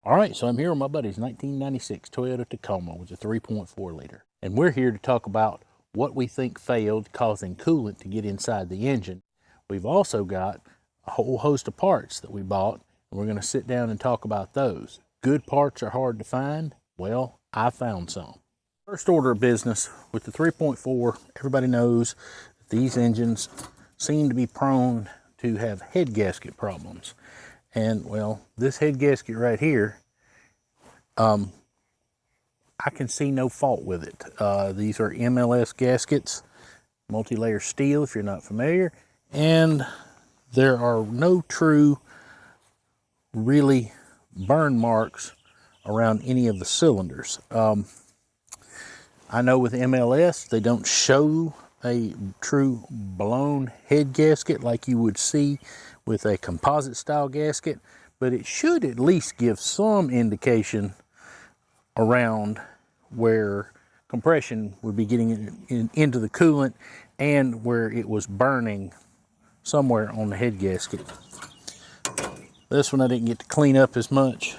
All right, so I'm here with my buddy's 1996 Toyota Tacoma with a 3.4 liter. And we're here to talk about what we think failed, causing coolant to get inside the engine. We've also got a whole host of parts that we bought, and we're going to sit down and talk about those. Good parts are hard to find. Well, I found some. First order of business with the 3.4, everybody knows that these engines seem to be prone to have head gasket problems. And well, this head gasket right here, I can see no fault with it. These are MLS gaskets, multi-layer steel if you're not familiar, and there are no true really burn marks around any of the cylinders. I know with MLS they don't show a true blown head gasket like you would see with a composite style gasket, but it should at least give some indication around where compression would be getting into the coolant and where it was burning somewhere on the head gasket. This one I didn't get to clean up as much,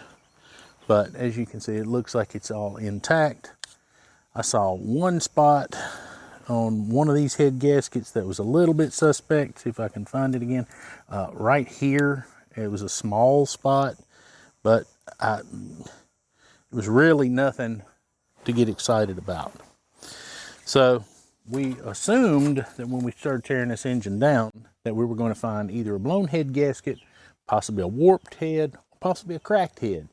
but as you can see, it looks like it's all intact. I saw one spot on one of these head gaskets that was a little bit suspect. See if I can find it again. Right here, it was a small spot, but it was really nothing to get excited about. So we assumed that when we started tearing this engine down that we were going to find either a blown head gasket, possibly a warped head, possibly a cracked head.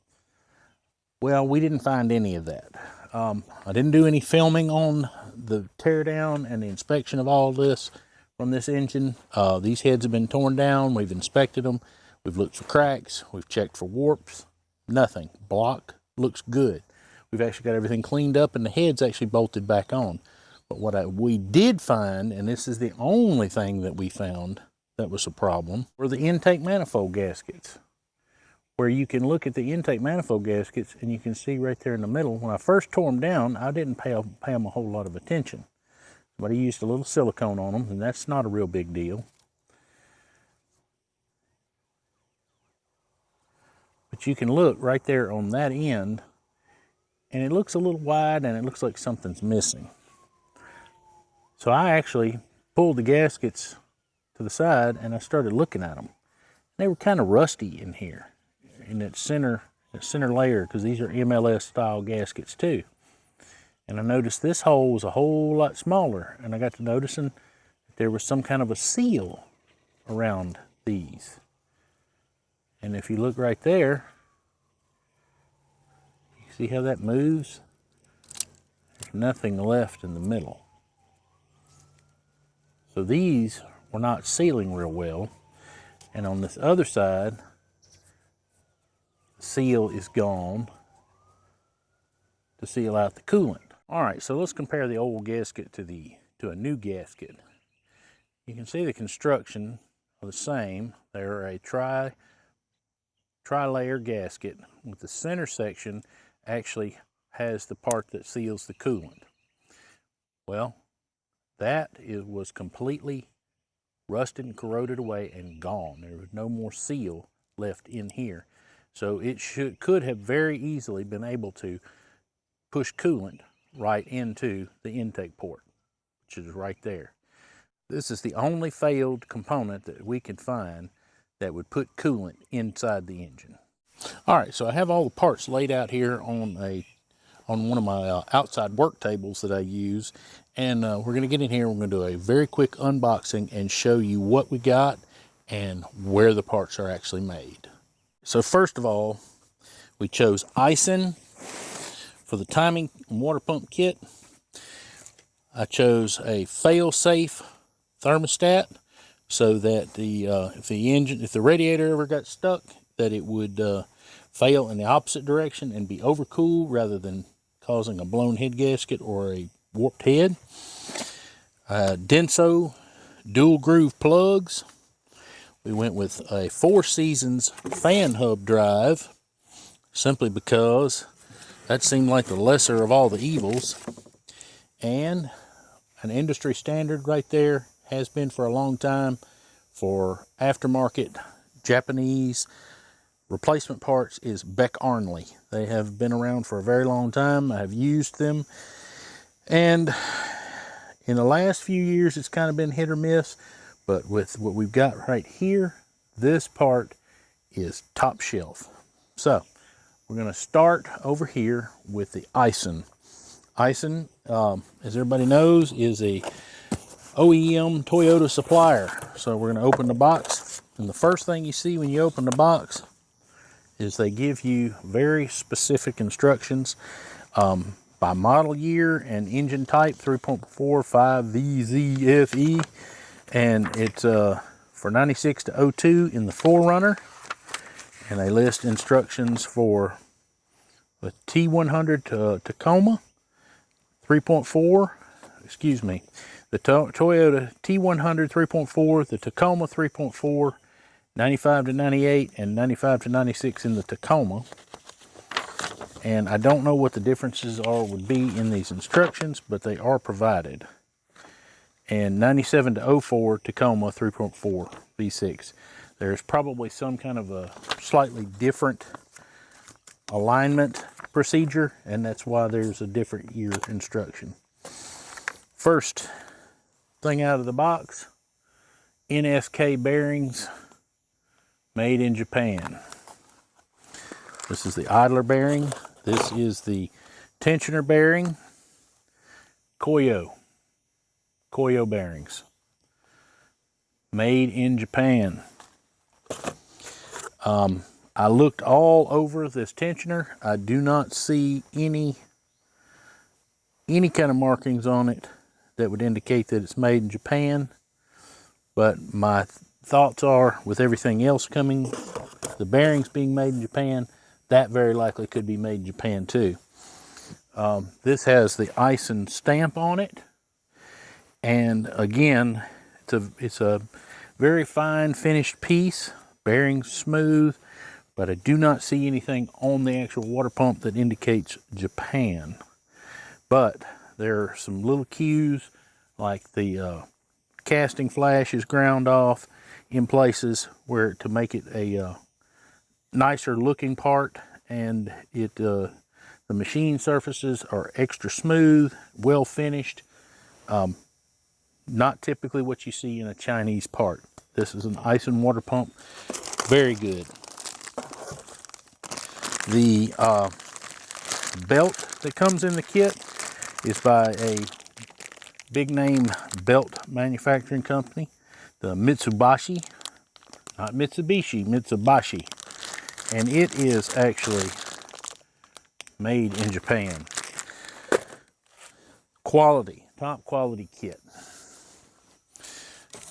Well, we didn't find any of that. I didn't do any filming on the teardown and the inspection of all this from this engine. These heads have been torn down. We've inspected them. We've looked for cracks. We've checked for warps. Nothing. Block looks good. We've actually got everything cleaned up and the head's actually bolted back on. But what we did find, and this is the only thing that we found that was a problem, were the intake manifold gaskets, where you can look at the intake manifold gaskets and you can see right there in the middle. When I first tore them down, I didn't pay them a whole lot of attention, but I used a little silicone on them, and that's not a real big deal. But you can look right there on that end, and it looks a little wide and it looks like something's missing. So I actually pulled the gaskets to the side and I started looking at them. They were kind of rusty in here, in that center layer, because these are MLS style gaskets too. And I noticed this hole was a whole lot smaller, and I got to noticing that there was some kind of a seal around these. And if you look right there, you see how that moves? There's nothing left in the middle. So these were not sealing real well. And on this other side, the seal is gone to seal out the coolant. All right, so let's compare the old gasket to a new gasket. You can see the construction are the same. They're a tri-layer gasket with the center section actually has the part that seals the coolant. Well, that was completely rusted and corroded away and gone. There was no more seal left in here. So it could have very easily been able to push coolant right into the intake port, which is right there. This is the only failed component that we could find that would put coolant inside the engine. All right, so I have all the parts laid out here on one of my outside work tables that I use, and we're going to get in here. We're going to do a very quick unboxing and show you what we got and where the parts are actually made. So first of all, we chose Ison for the timing and water pump kit. I chose a fail-safe thermostat so that if the radiator ever got stuck, that it would fail in the opposite direction and be overcooled rather than causing a blown head gasket or a warped head. Denso dual groove plugs. We went with a 4 Seasons fan hub drive, simply because that seemed like the lesser of all the evils. And an industry standard right there, has been for a long time, for aftermarket Japanese replacement parts is Beck Arnley. They have been around for a very long time. I have used them, and in the last few years it's kind of been hit or miss, but with what we've got right here, this part is top shelf. So we're going to start over here with the Aisin. Aisin, as everybody knows, is a OEM Toyota supplier. So we're going to open the box, and the first thing you see when you open the box is they give you very specific instructions by model year and engine type, 3.45 VZFE, and it's for 96 to 02 in the 4Runner, and they list instructions for the T100 Tacoma 3.4, excuse me, the Toyota T100 3.4, the Tacoma 3.4, 95 to 98, and 95 to 96 in the Tacoma. And I don't know what the differences would be in these instructions, but they are provided. And 97 to 04 Tacoma 3.4 V6. There's probably some kind of a slightly different alignment procedure, and that's why there's a different year instruction. First thing out of the box, NSK bearings, made in Japan. This is the idler bearing. This is the tensioner bearing, Koyo bearings, made in Japan. I looked all over this tensioner. I do not see any kind of markings on it that would indicate that it's made in Japan. But my thoughts are, with everything else coming, the bearings being made in Japan, that very likely could be made in Japan too. This has the Aisin stamp on it. And again, it's a very fine finished piece, bearings smooth, but I do not see anything on the actual water pump that indicates Japan. But there are some little cues, like the casting flash is ground off in places where to make it a nicer looking part, and the machine surfaces are extra smooth, well finished. Not typically what you see in a Chinese part. This is an Aisin water pump, very good. The belt that comes in the kit is by a big name belt manufacturing company, the Mitsubishi, not Mitsubishi, Mitsubishi. And it is actually made in Japan. Quality, top quality kit.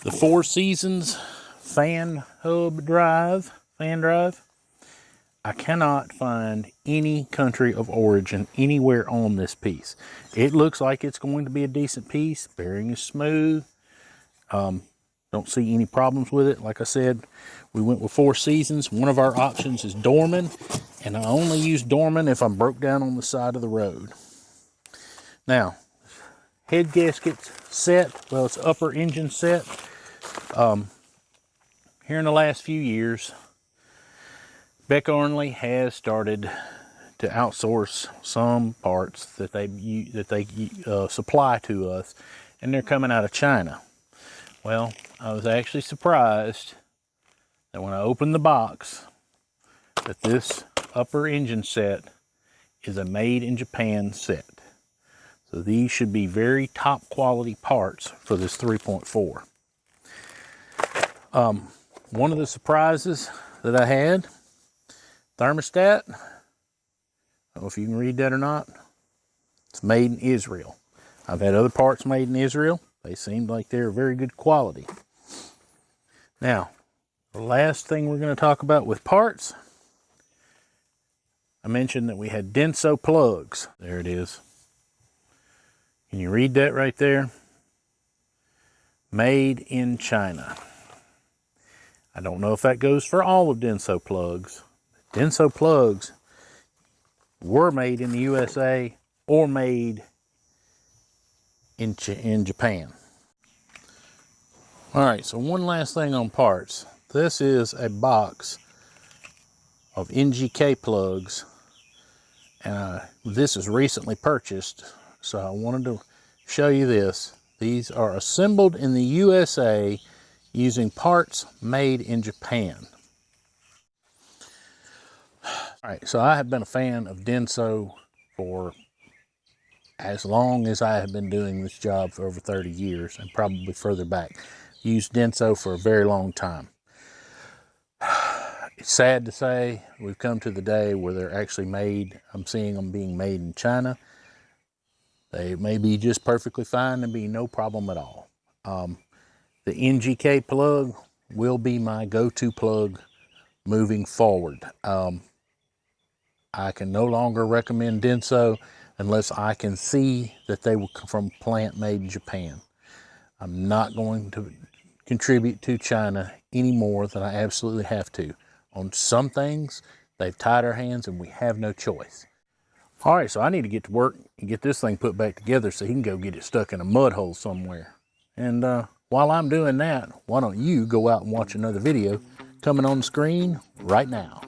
The Four Seasons fan drive. I cannot find any country of origin anywhere on this piece. It looks like it's going to be a decent piece. Bearing is smooth. Don't see any problems with it. Like I said, we went with Four Seasons. One of our options is Dorman, and I only use Dorman if I'm broke down on the side of the road. Now, head gaskets set, well, it's upper engine set. Here in the last few years, Beck Arnley has started to outsource some parts that they supply to us, and they're coming out of China. Well, I was actually surprised that when I opened the box, that this upper engine set is a made in Japan set. So these should be very top quality parts for this 3.4. One of the surprises that I had, thermostat, I don't know if you can read that or not, it's made in Israel. I've had other parts made in Israel. They seemed like they're very good quality. Now, the last thing we're going to talk about with parts, I mentioned that we had Denso plugs. There it is. Can you read that right there? Made in China. I don't know if that goes for all of Denso plugs. Denso plugs were made in the USA or made in Japan. All right, so one last thing on parts. This is a box of NGK plugs. This is recently purchased, so I wanted to show you this. These are assembled in the USA using parts made in Japan. All right, so I have been a fan of Denso for as long as I have been doing this job, for over 30 years, and probably further back. Used Denso for a very long time. It's sad to say we've come to the day where they're actually made, I'm seeing them being made in China. They may be just perfectly fine and be no problem at all. The NGK plug will be my go-to plug moving forward. I can no longer recommend Denso unless I can see that they were from a plant made in Japan. I'm not going to contribute to China any more than I absolutely have to. On some things, they've tied our hands and we have no choice. All right, so I need to get to work and get this thing put back together so he can go get it stuck in a mud hole somewhere. And while I'm doing that, why don't you go out and watch another video coming on the screen right now.